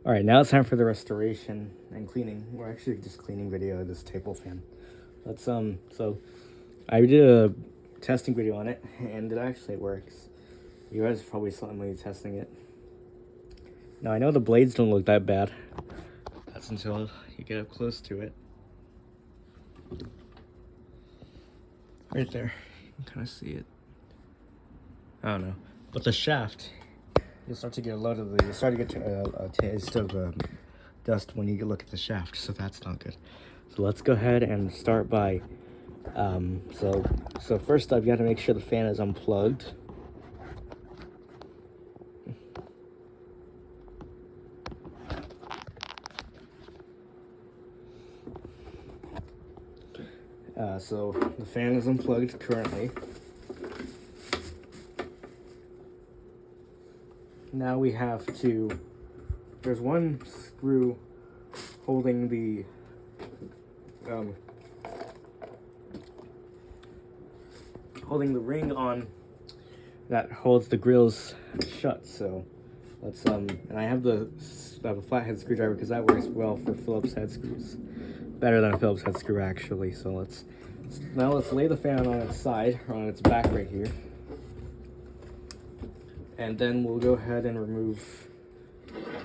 All right, now it's time for the restoration and cleaning. We're actually just cleaning video of this table fan. So I did a testing video on it, and it actually works. You guys probably saw me testing it. Now I know the blades don't look that bad. That's until you get up close to it. Right there, you can kind of see it. I don't know, but the shaft, you'll start to get you start to get a taste of dust when you look at the shaft, so that's not good. So let's go ahead and start by, so first up, you got to make sure the fan is unplugged. So the fan is unplugged currently. Now we have to, there's one screw holding the ring on that holds the grills shut. So let's and I have a flathead screwdriver because that works well for Phillips head screws, better than a Phillips head screw actually. So let's lay the fan on its side, or on its back right here, and then we'll go ahead and remove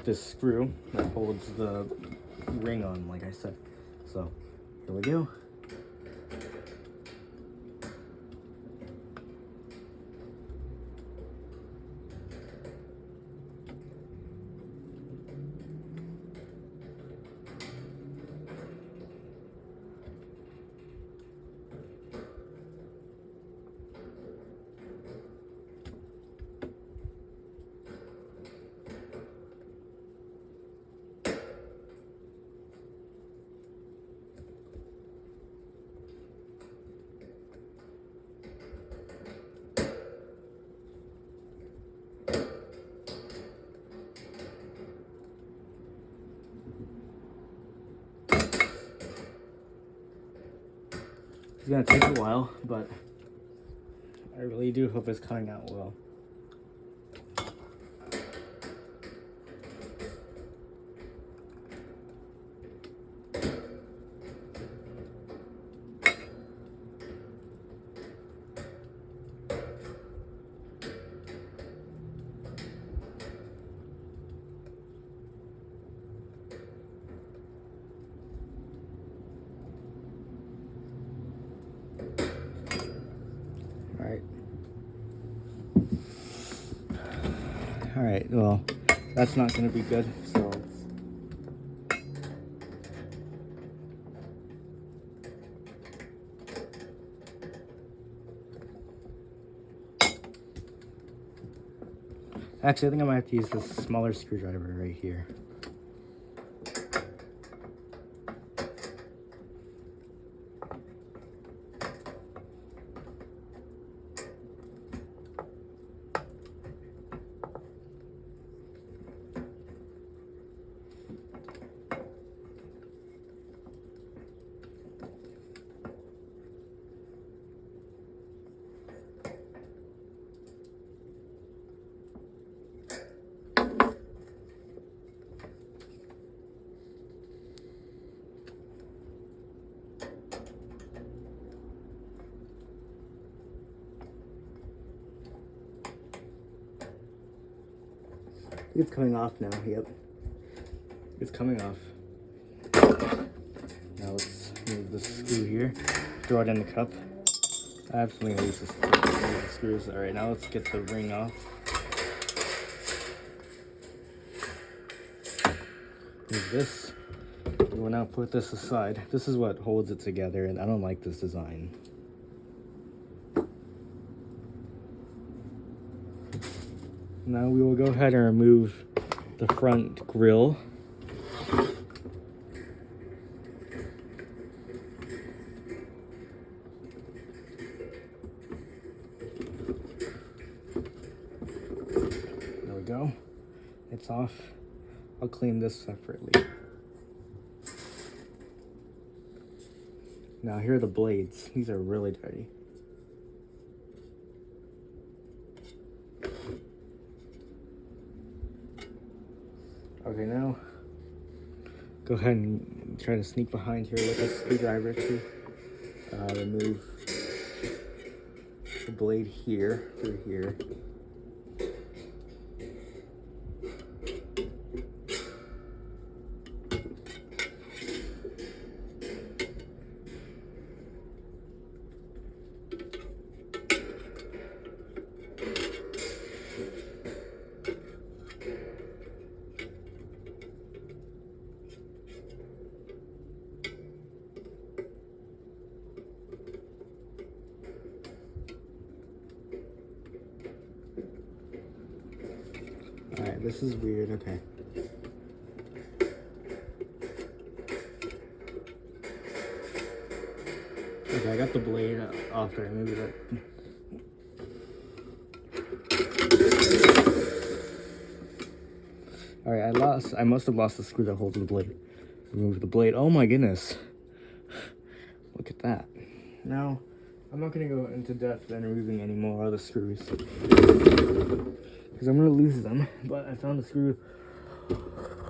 this screw that holds the ring on, like I said. So here we go. It's gonna take a while, but I really do hope it's coming out well. All right, well, that's not gonna be good, so actually, I think I might have to use this smaller screwdriver right here. It's coming off now, yep. It's coming off. Now let's move the screw here, throw it in the cup. I absolutely use the screws. All right, now let's get the ring off. Move this. We will now put this aside. This is what holds it together, and I don't like this design. Now we will go ahead and remove the front grille. There we go. It's off. I'll clean this separately. Now here are the blades. These are really dirty. Okay, now go ahead and try to sneak behind here with a screwdriver to remove the blade here through here. Alright, this is weird, okay. Okay, I got the blade off there, maybe that. Alright, I must have lost the screw that holds the blade. Remove the blade, oh my goodness. Look at that. Now, I'm not gonna go into depth in removing any more of the screws, because I'm gonna lose them, but I found the screw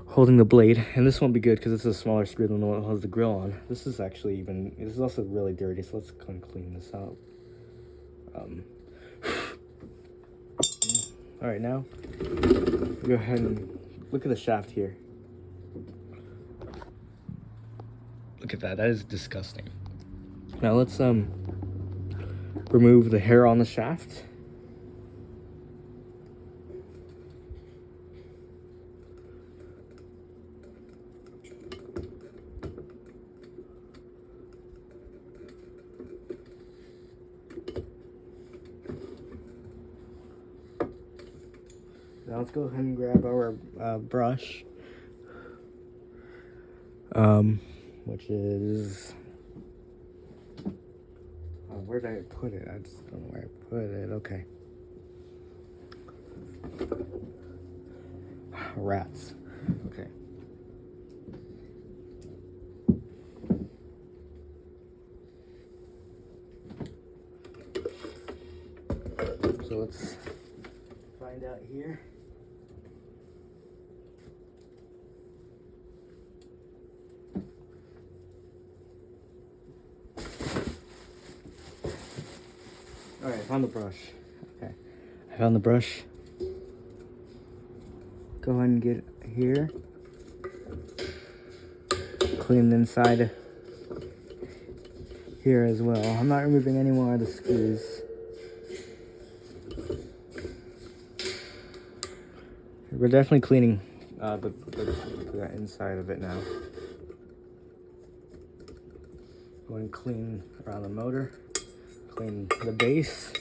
holding the blade, and this won't be good because it's a smaller screw than the one that has the grill on. This is also really dirty, so let's go and clean this out. Alright, now go ahead and look at the shaft here. Look at that is disgusting. Now let's remove the hair on the shaft. Now let's go ahead and grab our brush, which is, where did I put it? I just don't know where I put it. Okay. Rats. Okay. So let's find out here. Alright, I found the brush. Okay. I found the brush. Go ahead and get here. Clean the inside here as well. I'm not removing any more of the screws. We're definitely cleaning the inside of it now. Go and clean around the motor. Clean the base.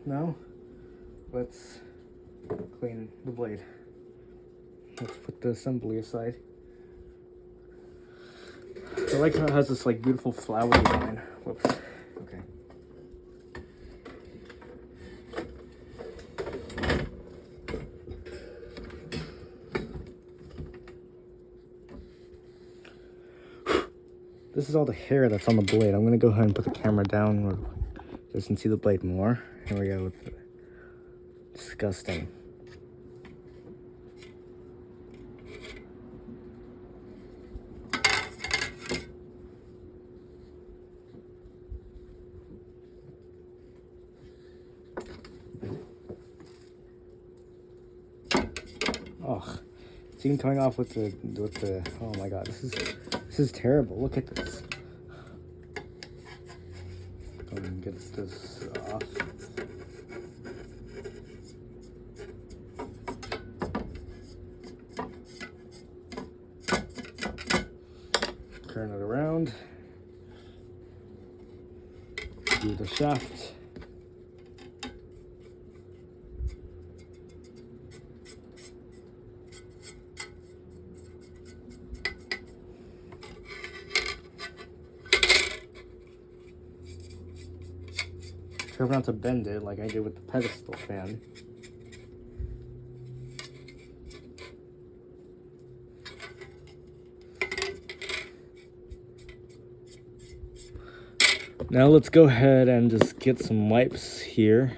Now, let's clean the blade. Let's put the assembly aside. I like how it has this like beautiful flower design. Whoops. Okay. This is all the hair that's on the blade. I'm gonna go ahead and put the camera down where you can see the blade more. Here we go. Disgusting. Oh, it's even coming off with the. Oh my God, this is terrible. Look at this. Go and get this off. Turn it around. Do the shaft. Try not to bend it like I did with the pedestal fan. Now let's go ahead and just get some wipes here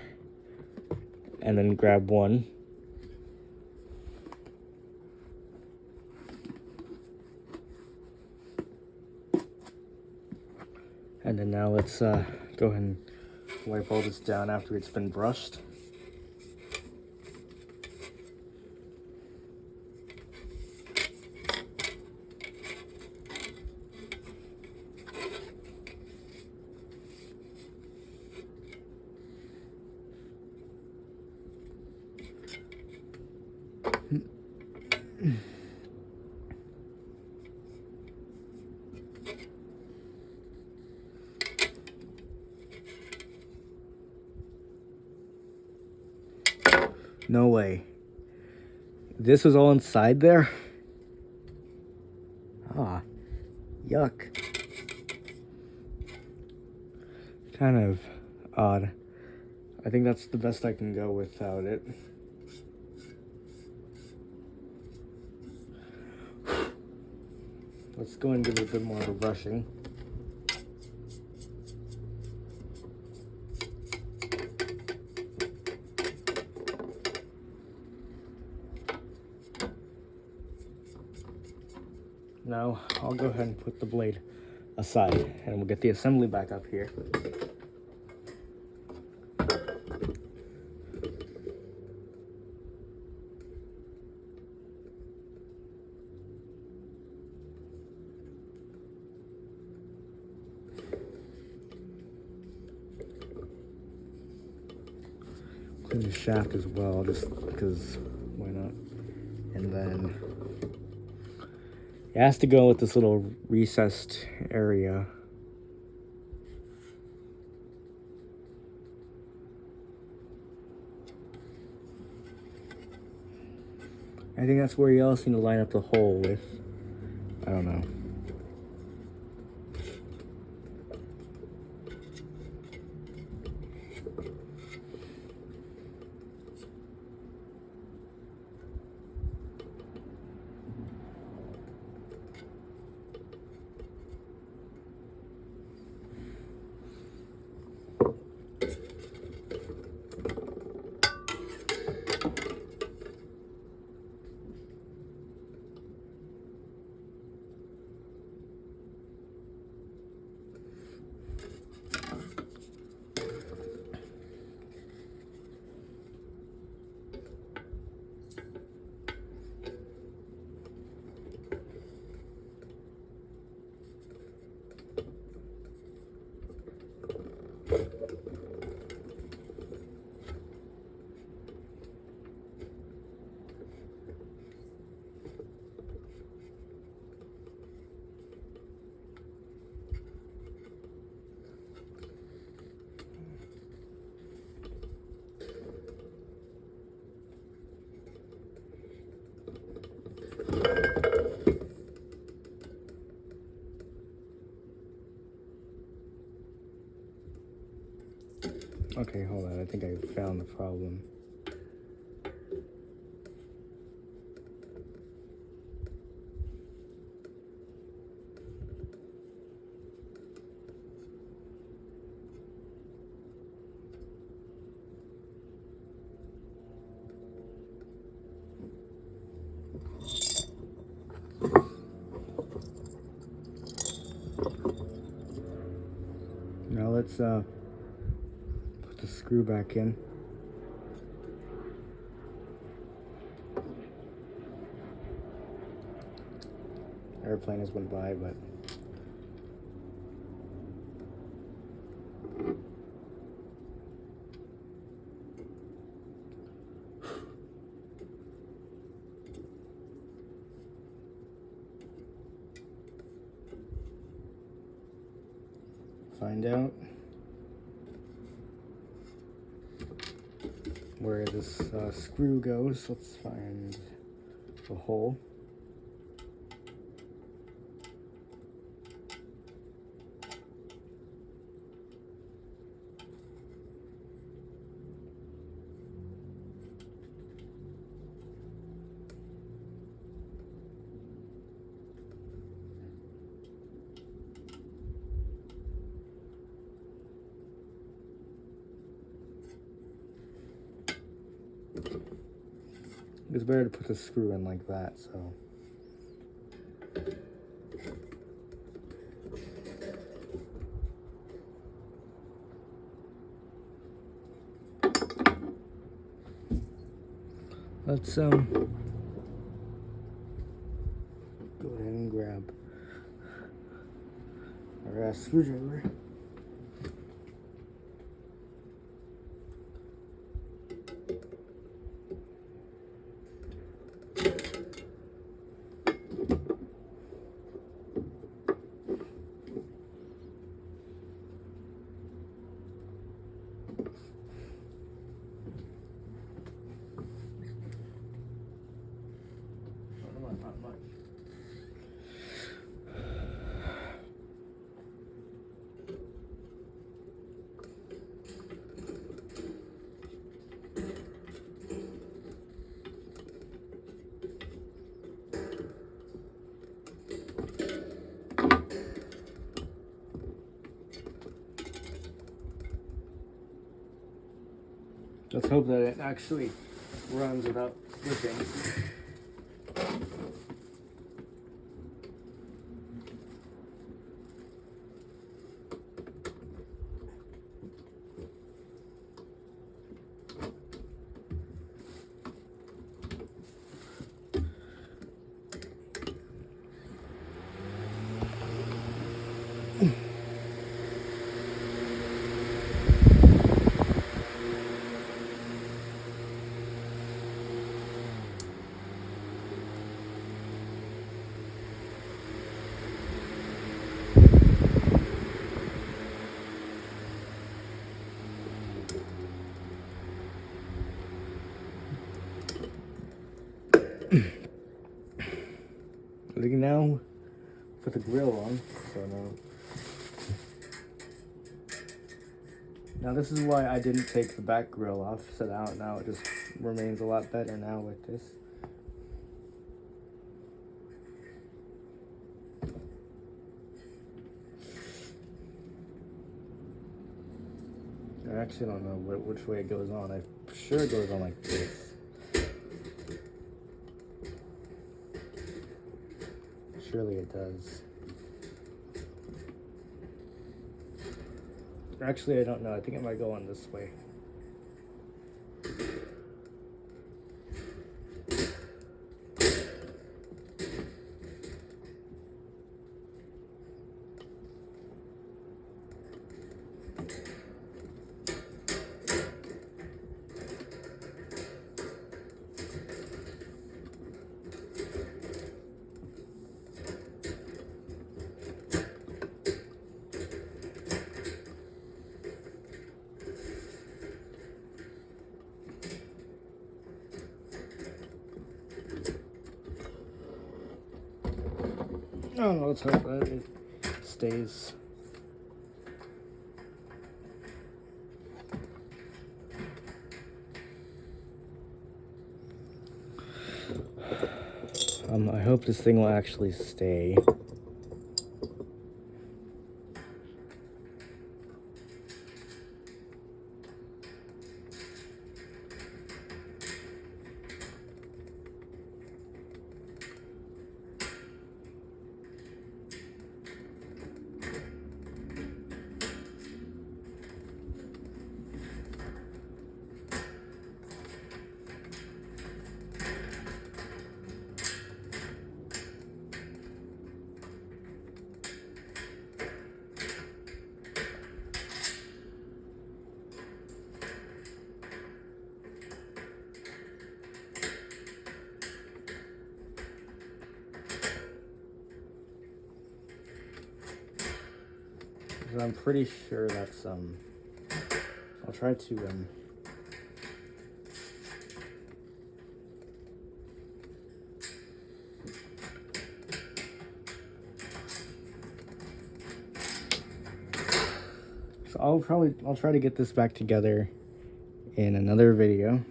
and then grab one. And then now let's go ahead and wipe all this down after it's been brushed. No way. This was all inside there? Ah, yuck. Kind of odd. I think that's the best I can go without it. Let's go and give it a bit more of a brushing. Now I'll go ahead and put the blade aside and we'll get the assembly back up here. Clean the shaft as well, just because why not? And then it has to go with this little recessed area. I think that's where you also need to line up the hole with. I don't know. Okay, hold on. I think I found the problem. Now let's put the screw back in. Airplane has went by, but find out where this screw goes. Let's find the hole. It's better to put the screw in like that, so. Let's go ahead and grab our screwdriver. Not much. Let's hope that it actually runs without slipping. We can now put the grill on. So now this is why I didn't take the back grill off. So now it just remains a lot better now with this. I actually don't know which way it goes on. I'm sure it goes on like this. Surely it does. Actually, I don't know. I think it might go on this way. Oh, let's hope that it stays. I hope this thing will actually stay. I'm pretty sure that's I'll try to so I'll try to get this back together in another video,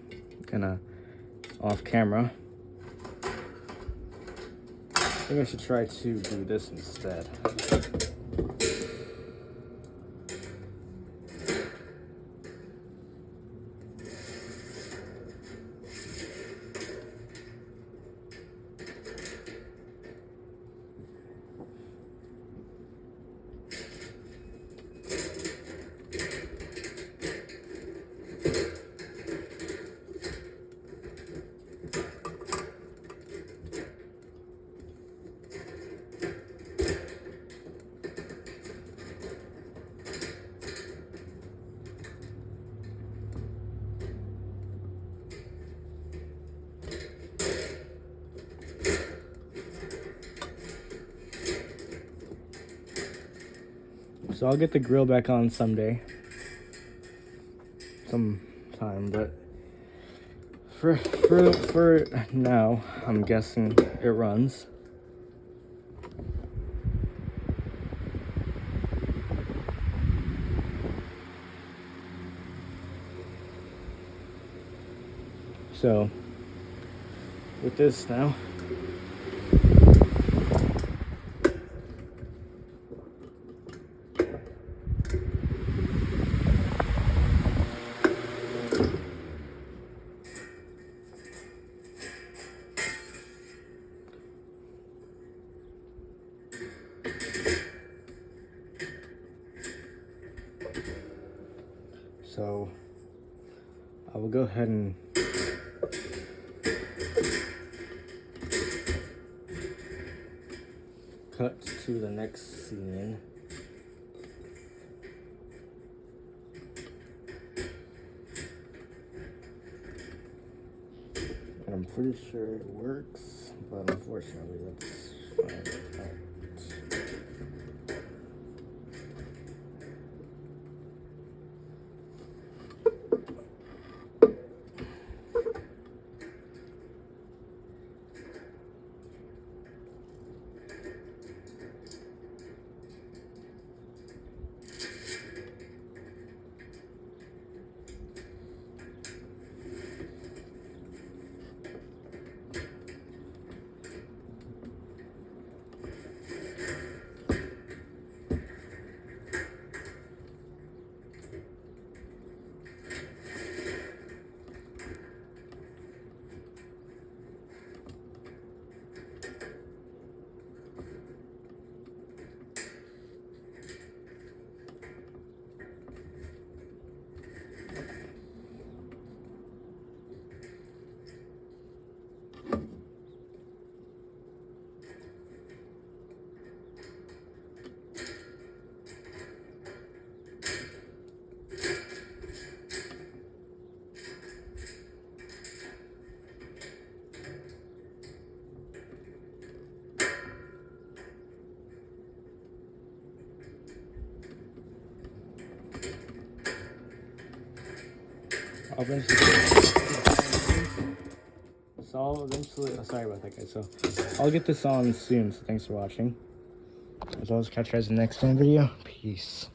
off camera. I think I should try to do this instead. So I'll get the grill back on someday. Sometime, but for now, I'm guessing it runs. So with this now, so I will go ahead and cut to the next scene. And I'm pretty sure it works, but unfortunately, let's find out. I'll eventually, oh, sorry about that, guys. So I'll get this on soon. So thanks for watching. As always, catch you guys in the next video. Peace.